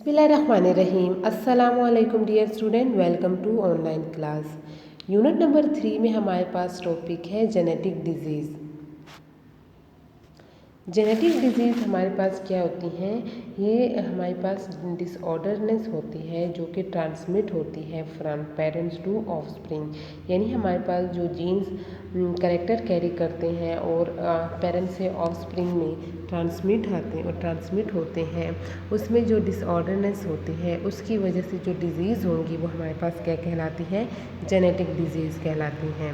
बिस्मिल्लाहिर्रहमानिर्रहीम। अस्सलामुअलैकुम dear student, welcome to online class. Unit number 3 में हमारे पास टॉपिक है जेनेटिक डिजीज़। जेनेटिक डिजीज़ हमारे पास क्या होती हैं? ये हमारे पास डिसऑर्डरनेस होती है जो कि ट्रांसमिट होती है फ्रॉम पेरेंट्स टू ऑफस्प्रिंग, यानी हमारे पास जो जीन्स करेक्टर कैरी करते हैं और पेरेंट्स से ऑफस्प्रिंग में ट्रांसमिट होते हैं, उसमें जो डिसऑर्डरनेस होती है उसकी वजह से जो डिज़ीज़ होंगी वो हमारे पास क्या कहलाती है? जेनेटिक डिजीज़ कहलाती हैं।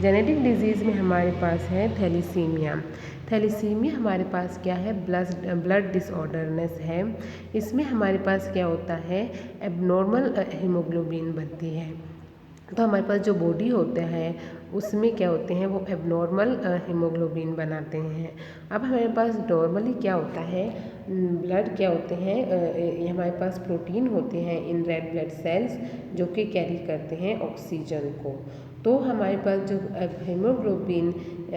जेनेटिक डिजीज़ में हमारे पास है थैलीसीमिया। थैलीसीमिया हमारे पास क्या है? ब्लड डिसऑर्डरनेस है। इसमें हमारे पास क्या होता है? एबनॉर्मल हीमोग्लोबिन बनती है। तो हमारे पास जो बॉडी होता है उसमें क्या होते हैं? वो एबनॉर्मल हीमोग्लोबिन बनाते हैं। अब हमारे पास नॉर्मली क्या होता है? ब्लड क्या होते हैं? ये हमारे पास प्रोटीन होते हैं इन रेड ब्लड सेल्स जो कि कैरी करते हैं ऑक्सीजन को। तो हमारे पास जो हीमोग्लोबिन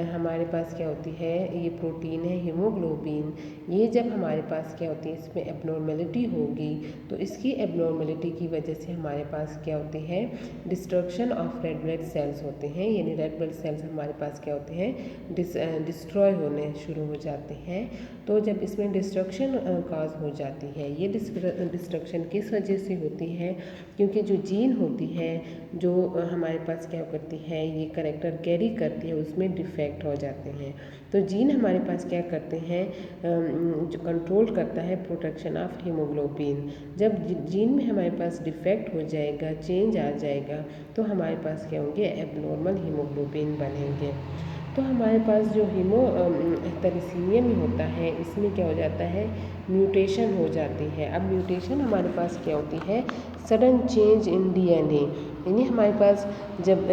हमारे पास क्या होती है? ये प्रोटीन है हीमोग्लोबिन। ये जब हमारे पास क्या होती है? इसमें एबनॉर्मेलिटी होगी, तो इसकी एबनॉर्मेलिटी की वजह से हमारे पास क्या होती है? Destruction of red blood cells होते हैं, यानी रेड ब्लड सेल्स हमारे पास क्या होते हैं? डिस्ट्रॉय होने शुरू हो जाते हैं। तो जब इसमें डिस्ट्रक्शन काज हो जाती है, ये डिस्ट्रक्शन किस वजह से होती है? क्योंकि जो जीन होती है जो हमारे पास क्या करती है? ये करेक्टर कैरी करती है, उसमें डिफेक्ट हो जाते हैं। तो जीन हमारे पास क्या करते हैं? जो कंट्रोल करता है प्रोटेक्शन ऑफ हीमोग्लोबिन। जब जीन में हमारे पास डिफेक्ट हो जाएगा, चेंज आ जाएगा, तो हमारे पास क्या होंगे? एबनॉर्मल हीमोग्लोबिन बनेंगे। तो हमारे पास जो थैलीसीमिया में होता है, इसमें क्या हो जाता है? म्यूटेशन हो जाती है। अब म्यूटेशन हमारे पास क्या होती है? सडन चेंज इन डीएनए, यानी हमारे पास जब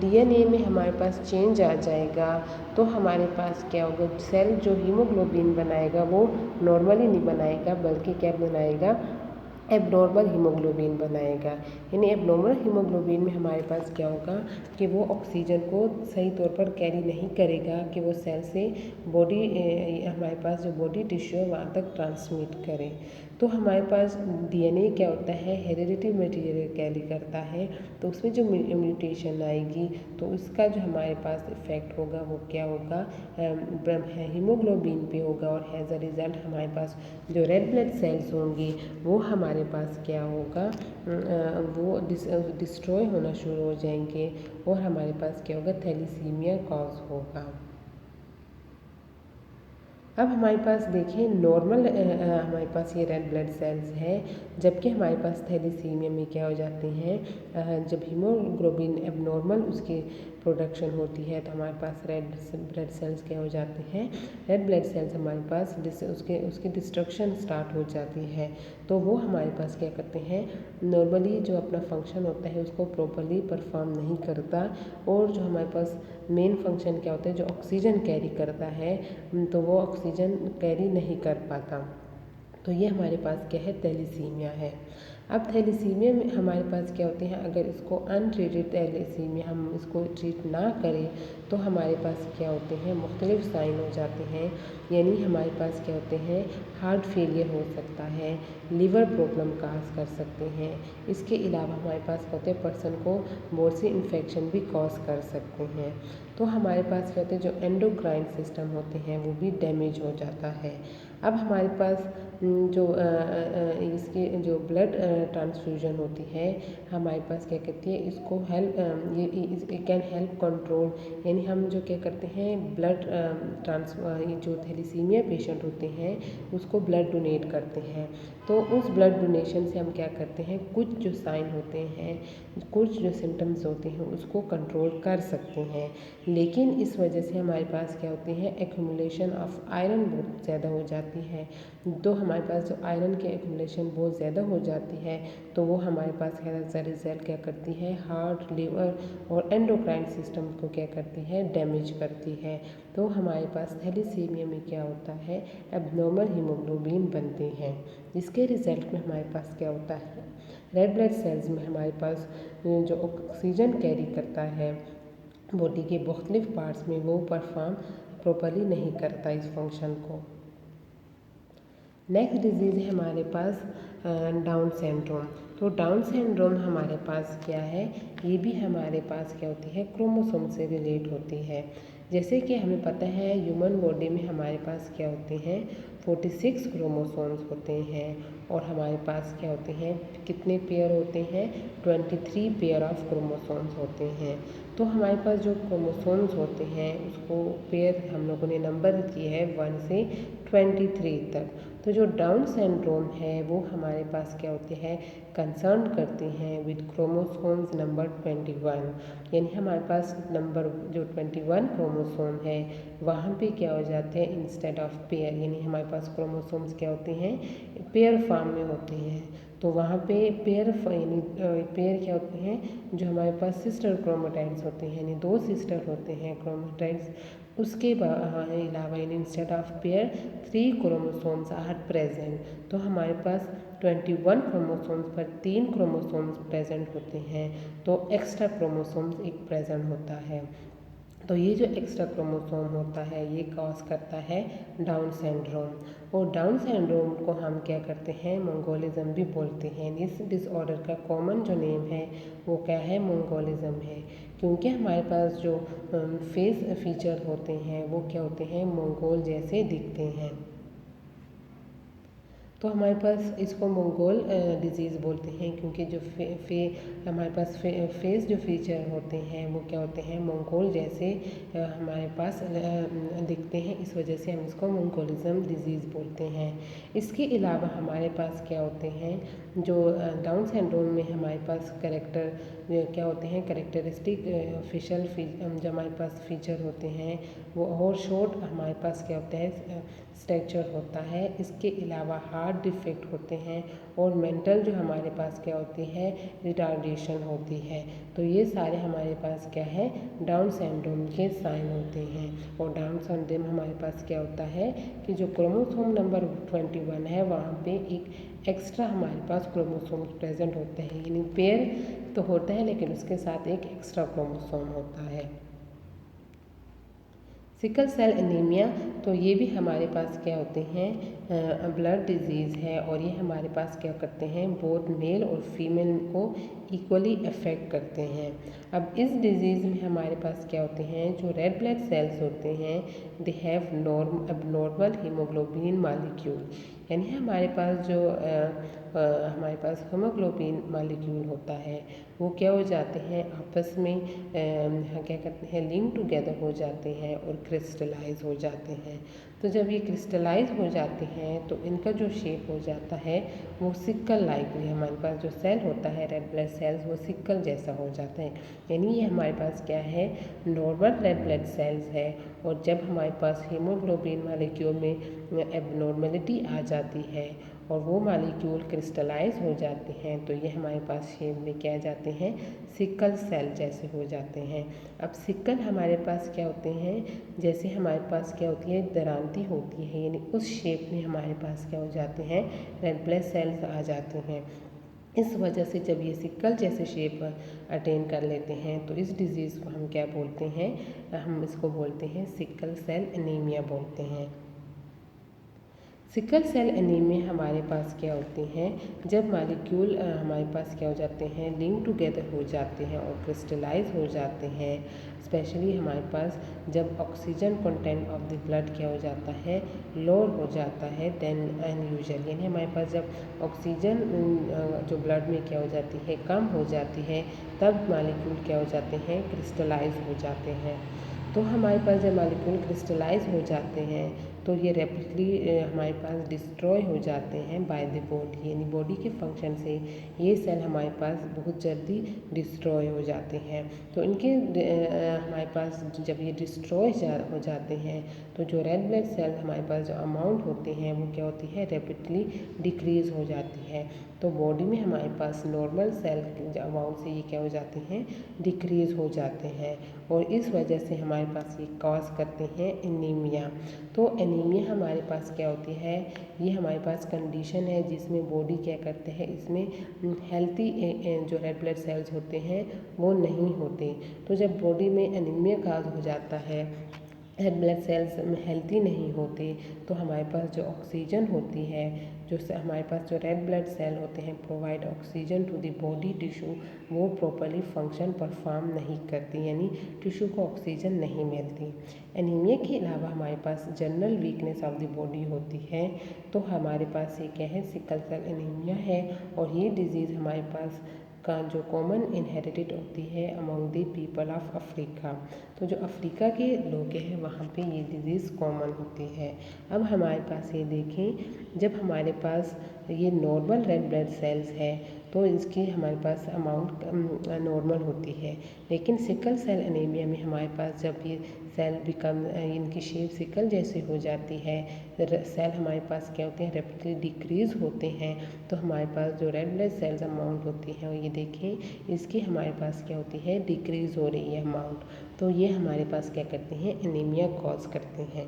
डीएनए में हमारे पास चेंज आ जाएगा तो हमारे पास क्या होगा? सेल जो हीमोग्लोबिन बनाएगा वो नॉर्मली नहीं बनाएगा, बल्कि क्या बनाएगा? एबनॉर्मल हीमोग्लोबिन बनाएगा। यानी एबनॉर्मल हीमोग्लोबिन में हमारे पास क्या होगा कि वो ऑक्सीजन को सही तौर पर कैरी नहीं करेगा कि वो सेल से बॉडी हमारे पास जो बॉडी टिश्यू है वहाँ तक ट्रांसमिट करे। तो हमारे पास डीएनए क्या होता है? हेरिडिटी मटेरियल कैरी करता है, तो उसमें जो म्यूटेशन आएगी तो उसका जो हमारे पास इफ़ेक्ट होगा वो क्या होगा? हीमोग्लोबिन पे होगा, और एज अ रिज़ल्ट हमारे पास जो रेड ब्लड सेल्स होंगी वो हमारे पास क्या होगा? वो डिस्ट्रॉय होना शुरू हो जाएंगे, और हमारे पास क्या होगा? थैलीसीमिया कॉज होगा। अब हमारे पास देखिए नॉर्मल हमारे पास ये रेड ब्लड सेल्स है, जबकि हमारे पास थैलीसीमिया में क्या हो जाते हैं? जब हीमोग्लोबिन एबनॉर्मल उसकी प्रोडक्शन होती है तो हमारे पास रेड ब्लड सेल्स क्या हो जाते हैं? रेड ब्लड सेल्स हमारे पास उसकी डिस्ट्रक्शन स्टार्ट हो जाती है। तो वो हमारे पास क्या करते हैं? नॉर्मली जो अपना फंक्शन होता है उसको प्रॉपरली परफॉर्म नहीं करता, और जो हमारे पास मेन फंक्शन क्या होता है? जो ऑक्सीजन कैरी करता है, तो वो ऑक्सीजन कैरी नहीं कर पाता। तो ये हमारे पास क्या है? थैलीसीमिया है। अब थैलीसीमिया में हमारे पास क्या होते हैं? अगर इसको अनट्रीटेड थैलीसीमिया हम इसको ट्रीट ना करें तो हमारे पास क्या होते हैं? मुख्तलिफ साइन हो जाते हैं, यानी हमारे पास क्या होते हैं? हार्ट फेलियर हो सकता है, लिवर प्रॉब्लम काज कर सकते हैं। इसके अलावा हमारे पास क्या होते हैं? पर्सन को बहुत सी इन्फेक्शन भी कॉज कर सकते हैं। तो हमारे पास क्या होते हैं? जो एंडोक्राइन सिस्टम होते हैं वो भी डैमेज हो जाता है। अब हमारे पास जो इसकी जो ब्लड ट्रांसफ्यूजन होती है हमारे पास क्या कहती है? इसको हेल्प ये कैन हेल्प कंट्रोल, यानी हम जो क्या करते हैं? ब्लड जो थैलीसीमिया पेशेंट होते हैं उसको ब्लड डोनेट करते हैं। तो उस ब्लड डोनेशन से हम क्या करते हैं? कुछ जो साइन होते हैं, कुछ जो सिम्टम्स होते हैं उसको कंट्रोल कर सकते हैं। लेकिन इस वजह से हमारे पास क्या होते हैं? एक्यूमुलेशन ऑफ आयरन बहुत ज़्यादा हो जाती है। तो हमारे पास जो आयरन की एक्यूमुलेशन बहुत ज़्यादा हो जाती है तो वो हमारे पास एज अ रिजल्ट क्या करती है? हार्ट, लिवर और एंडोक्राइन सिस्टम को क्या करती है? डैमेज करती है। तो हमारे पास थैलीसीमिया में क्या होता है? एबनॉर्मल हीमोग्लोबिन बनते हैं, जिसके रिजल्ट में हमारे पास क्या होता है? रेड ब्लड सेल्स में हमारे पास जो ऑक्सीजन कैरी करता है बॉडी के मुख्तलिफ पार्ट्स में, वो परफॉर्म प्रॉपरली नहीं करता इस फंक्शन को। नेक्स्ट डिजीज़ है हमारे पास डाउन सिंड्रोम। तो डाउन सिंड्रोम हमारे पास क्या है, ये भी हमारे पास क्या होती है, क्रोमोसोम से रिलेट होती है। जैसे कि हमें पता है ह्यूमन बॉडी में हमारे पास क्या होते हैं, 46 क्रोमोसोम्स होते हैं और हमारे पास क्या होते हैं, कितने पेयर होते हैं, 23 पेयर ऑफ क्रोमोसोम्स होते हैं। तो हमारे पास जो क्रोमोसोम्स होते हैं उसको पेयर हम लोगों ने नंबर किए हैं 1 से 23 तक। तो जो डाउन सिंड्रोम है वो हमारे पास क्या होते हैं, कंसर्न करते हैं विद क्रोमोसोम्स नंबर 21। यानी हमारे पास नंबर जो 21 क्रोमोसोम है वहाँ पे क्या हो जाते हैं, इंस्टेड ऑफ पेयर, यानी हमारे पास क्रोमोसोम्स क्या होते हैं, पेयर फॉर्म में होते हैं। तो वहाँ पे पेयर यानी पेयर क्या होते हैं, जो हमारे पास सिस्टर क्रोमेटाइड्स होते हैं, यानी 2 सिस्टर होते हैं क्रोमेटाइड्स। उसके अलावा यानी instead of pair 3 chromosomes are present. तो हमारे पास 21 क्रोमोसोम्स पर 3 क्रोमोसोम्स प्रेजेंट होते हैं, तो एक्स्ट्रा क्रोमोसोम्स एक प्रेजेंट होता है। तो ये जो एक्स्ट्रा क्रोमोसोम होता है ये कॉज करता है डाउन सिंड्रोम। और डाउन सिंड्रोम को हम क्या करते हैं, मंगोलिज्म भी बोलते हैं। इस डिसऑर्डर का कॉमन जो नेम है वो क्या है, मंगोलिज्म है, क्योंकि हमारे पास जो फेस फीचर होते हैं वो क्या होते हैं, मंगोल जैसे दिखते हैं। तो हमारे पास इसको मंगोल डिजीज़ बोलते हैं, क्योंकि जो हमारे पास फेस जो फीचर होते हैं वो क्या होते हैं, मंगोल जैसे हमारे पास दिखते हैं। इस वजह से हम इसको मंगोलिज्म डिजीज़ बोलते हैं। इसके अलावा हमारे पास क्या होते हैं, जो डाउन सिंड्रोम में हमारे पास करेक्टर क्या होते हैं, करेक्टरिस्टिक फेशियल जो हमारे पास फीचर होते हैं वो और शॉर्ट हमारे पास क्या होता है, स्ट्रक्चर होता है। इसके अलावा हार्ट डिफेक्ट होते हैं और मेंटल जो हमारे पास क्या होती है, रिटार्डेशन होती है। तो ये सारे हमारे पास क्या है, डाउन सिंड्रोम के साइन होते हैं। और डाउन सिंड्रोम हमारे पास क्या होता है कि जो क्रोमोसोम नंबर 21 है वहाँ पे एक एक्स्ट्रा हमारे पास क्रोमोसोम प्रेजेंट होते हैं, यानी पेयर तो होता है लेकिन उसके साथ एक एक्स्ट्रा क्रोमोसोम होता है। सिकल सेल एनीमिया, तो ये भी हमारे पास क्या होते हैं, ब्लड डिजीज़ है और ये हमारे पास क्या करते हैं, बोथ मेल और फीमेल को इक्वली अफेक्ट करते हैं। अब इस डिजीज़ में हमारे पास क्या होते हैं, जो रेड ब्लड सेल्स होते हैं they have abnormal haemoglobin molecule, यानी हमारे पास जो हमारे पास हीमोग्लोबिन मॉलिक्यूल होता है वो क्या हो जाते हैं, आपस में क्या करते हैं, लिंक टुगेदर हो जाते हैं और क्रिस्टलाइज हो जाते हैं। तो जब ये क्रिस्टलाइज हो जाते हैं तो इनका जो शेप हो जाता है वो सिक्कल लाइक, हमारे पास जो सेल होता है रेड ब्लड सेल्स वो सिक्कल जैसा हो जाता है। यानी ये हमारे पास क्या है, नॉर्मल रेड ब्लड सेल्स है। और जब हमारे पास हीमोग्लोबिन मॉलिक्यूल में एबनॉर्मेलिटी आ जाती है और वो मॉलिक्यूल क्रिस्टलाइज हो जाते हैं तो ये हमारे पास शेप में क्या जाते हैं, सिकल सेल जैसे हो जाते हैं। अब सिकल हमारे पास क्या होते हैं, जैसे हमारे पास क्या होती है, दरांती होती है, यानी उस शेप में हमारे पास क्या हो जाते हैं, रेड ब्लड सेल्स आ जाते हैं। इस वजह से जब ये सिक्कल जैसे शेप अटेन कर लेते हैं तो इस डिज़ीज़ को हम क्या बोलते हैं, हम इसको बोलते हैं सिकल सेल एनीमिया बोलते हैं। सिकल सेल एनीमिया हमारे पास क्या होते हैं, जब मॉलिक्यूल हमारे पास क्या हो जाते हैं, लिंक टुगेदर हो जाते हैं और क्रिस्टलाइज हो जाते हैं। स्पेशली हमारे पास जब oxygen content of the blood क्या हो जाता है, लोअर हो जाता है देन अनयूजुअल, यानी हमारे पास जब ऑक्सीजन जो ब्लड में क्या हो जाती है, कम हो जाती है, तब मॉलिक्यूल क्या हो जाते हैं, क्रिस्टलाइज हो जाते हैं। तो हमारे पास जब मॉलिक्यूल क्रिस्टलाइज हो जाते हैं तो ये रैपिडली हमारे पास डिस्ट्रॉय हो जाते हैं बाय द बॉडी, यानी बॉडी के फंक्शन से ये सेल हमारे पास बहुत जल्दी डिस्ट्रॉय हो जाते हैं। तो इनके हमारे पास जब ये डिस्ट्रॉय हो जाते हैं तो जो रेड ब्लड सेल हमारे पास जो अमाउंट होते हैं वो क्या होती है, रैपिडली डिक्रीज़ हो जाती है। तो बॉडी में हमारे पास नॉर्मल सेल अमाउंट से ये क्या हो जाते हैं, डिक्रीज़ हो जाते हैं और इस वजह से हमारे पास ये कॉज करते हैं एनीमिया। तो एनीमिया हमारे पास क्या होती है, ये हमारे पास कंडीशन है जिसमें बॉडी क्या करते हैं, इसमें हेल्थी जो रेड ब्लड सेल्स होते हैं वो नहीं होते। तो जब बॉडी में एनीमिया कॉज हो जाता है रेड ब्लड सेल्स हेल्दी नहीं होते तो हमारे पास जो ऑक्सीजन होती है, जो हमारे पास जो रेड ब्लड सेल होते हैं provide oxygen to the body tissue, वो प्रॉपरली फंक्शन परफॉर्म नहीं करती, यानी टिश्यू को ऑक्सीजन नहीं मिलती। एनीमिया के अलावा हमारे पास general weakness of the body होती है। तो हमारे पास ये क्या है, सिकल सेल एनीमिया है, और ये डिजीज़ हमारे पास का जो कॉमन इनहेरिटेड होती है among the people of Africa. तो जो अफ्रीका के लोग हैं वहाँ पे ये डिज़ीज़ कॉमन होती है। अब हमारे पास ये देखें, जब हमारे पास ये नॉर्मल रेड ब्लड सेल्स है तो इसकी हमारे पास अमाउंट नॉर्मल होती है, लेकिन सिकल सेल एनीमिया में हमारे पास जब ये सेल बिकम इनकी शेप सिकल जैसे हो जाती है, सेल हमारे पास क्या होते हैं, रैपिडली डिक्रीज़ होते हैं, तो हमारे पास जो रेड ब्लड सेल्स अमाउंट होती है, ये देखें इसकी हमारे पास क्या होती है, डिक्रीज़ हो रही है अमाउंट। तो ये हमारे पास क्या करते हैं, एनीमिया कॉज करते हैं।